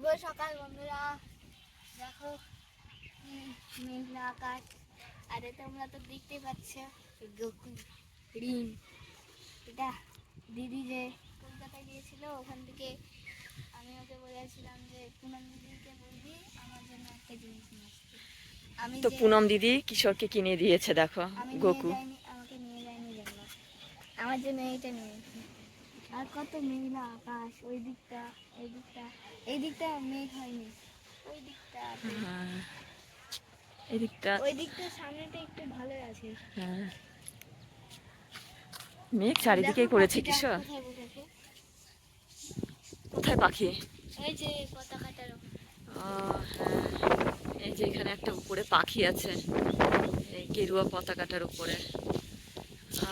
শুভ সকাল বন্ধুরা। দেখো মেঘলা আকাশ, আরে তোমরা তো দেখতে পাচ্ছ গোকু রিম। এটা দিদি যে কলকাতায় গিয়েছিল, ওখান থেকে আমি ওকে বলেছিলাম যে পুনম দিদিকে বলবি আমার জন্য একটা জিনিস নিয়ে আসতে। আমি তো পুনম দিদি কিশোরকে কিনে দিয়েছে, দেখো আমি নিয়ে গোকু। যাইনি, আমাকে নিয়ে যায়নি জন্য আমার জন্য এইটা নিয়েছি। আর কত মেঘলা আকাশ, ওই দিকটা এই দিকটা, এই দিকটা মেঘ হয়নি, ওই দিকটা এদিকটা ওই দিকটা সামনেটা একটু ভালোই আছে। হ্যাঁ, মেঘ দেখো চারিদিকেই করেছে পাখিটা কিশোর। কোথায় বসেছে, কোথায় পাখি? এই যে পতাকাটার ওপর। হ্যাঁ, এই যে এখানে একটা উপরে পাখি আছে, এই গেরুয়া পতাকাটার উপরে।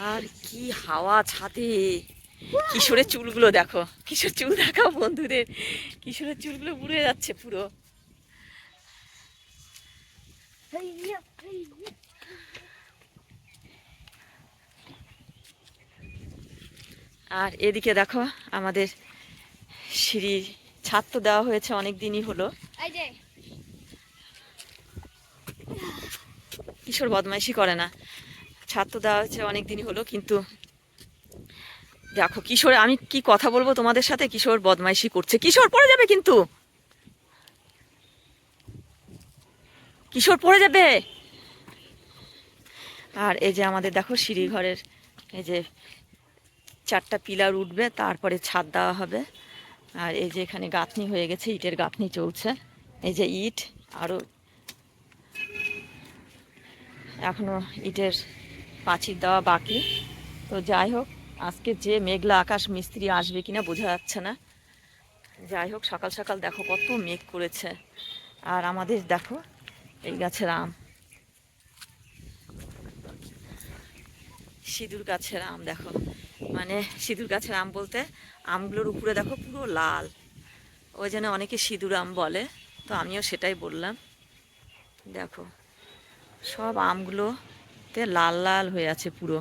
আর কি হাওয়া ছাদে! কিশোরের চুলগুলো দেখো, কিশোর চুল দেখাও বন্ধুদের। কিশোরের চুলগুলো উড়ে যাচ্ছে পুরো। আর এদিকে দেখো আমাদের সিঁড়ি ছাদ তো দেওয়া হয়েছে অনেক দিনই হলো। এই যে কিশোর বদমাইশি করে না, ছাদ তো দেওয়া হয়েছে অনেক দিনই হলো, কিন্তু দেখো কিশোর, আমি কি কথা বলবো তোমাদের সাথে, কিশোর বদমাইশি করছে। কিশোর পড়ে যাবে কিন্তু, কিশোর পড়ে যাবে। আর এই যে আমাদের দেখো সিঁড়ি ঘরের এই যে 4টা পিলার উঠবে, তারপরে ছাদ দেওয়া হবে। আর এই যে এখানে গাঁথনি হয়ে গেছে, ইটের গাঁথনি চলছে। এই যে ইট, আরও এখনো ইটের পাঁচির দেওয়া বাকি। তো যাই হোক, আজকে যে মেঘলা আকাশ, মিস্ত্রি আসবে কিনা বোঝা যাচ্ছে না। যাই হোক, সকাল সকাল দেখো কত মেঘ করেছে। আর আমাদের দেখো এই গাছের আম, সিঁদুর গাছের আম দেখো, মানে সিঁদুর গাছের আম বলতে আমগুলোর উপরে দেখো পুরো লাল, ওই জন্য অনেকে সিঁদুর আম বলে, তো আমিও সেটাই বললাম। দেখো সব আমগুলোতে লাল লাল হয়ে আছে পুরো।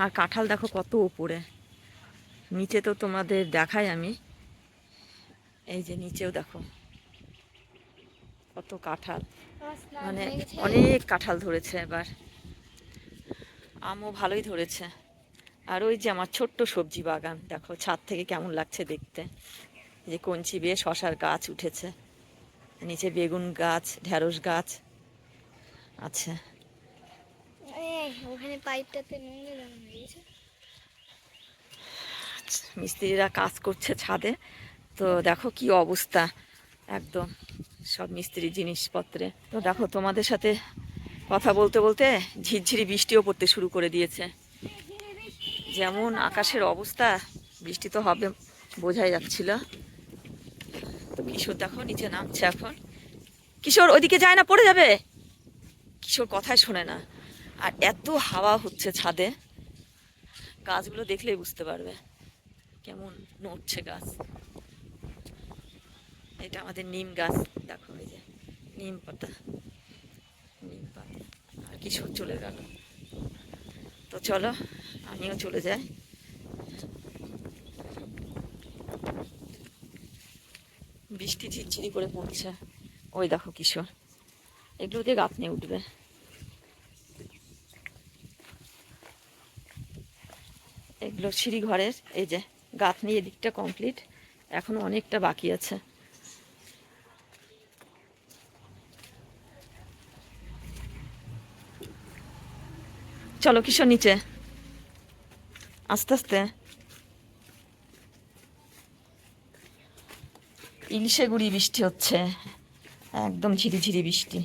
আর কাঁঠাল দেখো কত উপরে, নিচে তো তোমাদের দেখাই আমি। এই যে নিচেও দেখো কত কাঁঠাল, স্নান মানে হয়ে গেছে। অনেক কাঁঠাল ধরেছে এবার, আমও ভালোই ধরেছে। আর ওই যে আমার ছোট্ট সবজি বাগান দেখো ছাদ থেকে কেমন লাগছে দেখতে। এই যে কঞ্চি বেয়ে শশার গাছ উঠেছে, নিচে বেগুন গাছ, ঢেঁড়স গাছ আছে। ওখানে পাইপটাতে নোংরা জমা হয়ে গেছে। মিস্ত্রিরা কাজ করছে ছাদে, তো দেখো কি অবস্থা একদম সব মিস্ত্রি জিনিসপত্রে। তো দেখো তোমাদের সাথে কথা বলতে বলতে ঝিরঝিরি বৃষ্টিও পড়তে শুরু করে দিয়েছে। যেমন আকাশের অবস্থা, বৃষ্টি তো হবে বোঝাই যাচ্ছিল। তো কিশোর দেখো নিচে নামছে এখন। কিশোর ওইদিকে যায় না, পড়ে যাবে। কিশোর কথাই শোনে না। আর এত হাওয়া হচ্ছে ছাদে, গাছগুলো দেখলেই বুঝতে পারবে কেমন নড়ছে গাছ। এটা আমাদের নিম গাছ দেখো, এই যে নিম পাতা, নিম পাতা। আর কিশোর চলে গেল, তো চলো আমিও চলে যাই। বৃষ্টি ঝিরঝিরি করে পড়ছে, ওই দেখো কিশোর, এগুলো দিয়ে গাঁথনি উঠবে। এগুলো সিঁড়ি ঘরের এই যে গাঁথনি, এদিকটা কমপ্লিট, এখনো অনেকটা বাকি আছে। চলো কিশোর নিচে, আস্তে আস্তে। ইলিশে গুড়ি বৃষ্টি হচ্ছে, একদম ঝিরিঝিরি বৃষ্টি।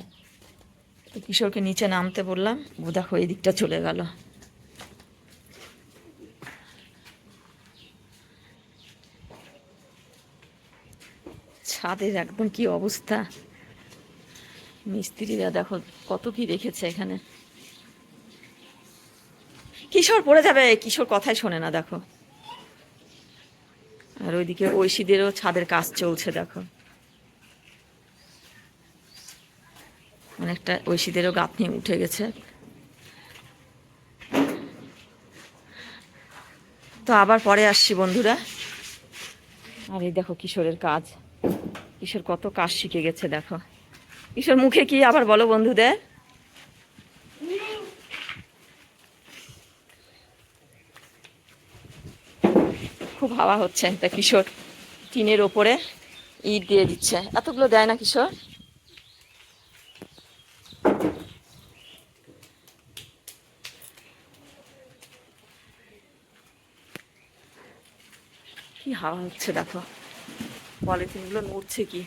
তো কিশোরকে নিচে নামতে বললাম, ও দেখো এই দিকটা চলে গেল। ছাদের একদম কি অবস্থা, মিস্ত্রিরা দেখো কত কি রেখেছে এখানে। কিশোর পড়ে যাবে, কিশোর কথাই শোনে না দেখো। আর ওইদিকে ঐশীদেরও ছাদের কাজ চলছে দেখো, অনেকটা ঐশীদেরও গাঁথনি উঠে গেছে। তো আবার পরে আসছি বন্ধুরা। আর এই দেখো কিশোরের কাজ, কিশোর কত কাজ শিখে গেছে দেখো। কিশোর মুখে কি আবার বলো বন্ধুদের। খুব হাওয়া হচ্ছে, তা কিশোর টিনের ওপরে ইট দিয়ে দিচ্ছে। এতগুলো দেয় না কিশোর। কি হাওয়া হচ্ছে দেখো, পলিথিনগুলো নড়ছে কি।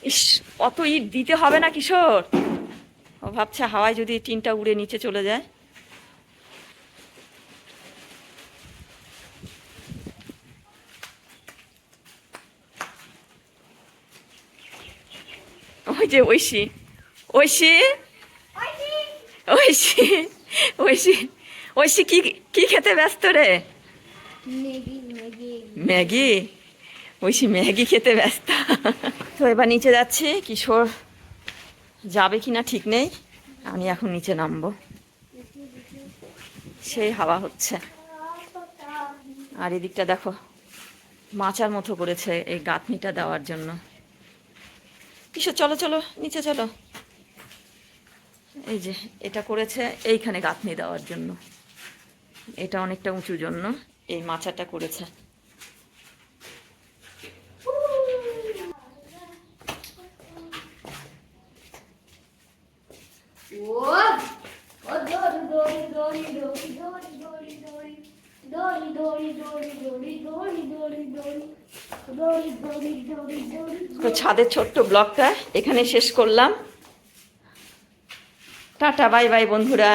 ইস, অত ইট দিতে হবে না কিশোর। ও ভাবছে হাওয়ায় যদি টিনটা উড়ে নিচে চলে যায়। ওই যে ঐশী, ঐশী, ঐশী, ঐশী, ঐশী কি কি খেতে ব্যস্ত রে? Maggi Maggi Maggi, Oishi Maggi খেতে ব্যস্ত। তো এবার নিচে যাচ্ছি, কিশোর যাবে কিনা ঠিক নেই। আমি এখন নিচে নামবো। সেই হাওয়া হচ্ছে। আর এদিকটা দেখো মাচার মতো করেছে এই গাঁথনিটা দেওয়ার জন্য। কিশোর চলো চলো নিচে চলো। এই যে এটা করেছে এইখানে গাঁথনি দেওয়ার জন্য, এটা অনেকটা উঁচু জন্য এই মাচাটা করেছে। তো ছাদের ছোট্ট ব্লগটা এখানে শেষ করলাম। টাটা বাই বাই বন্ধুরা।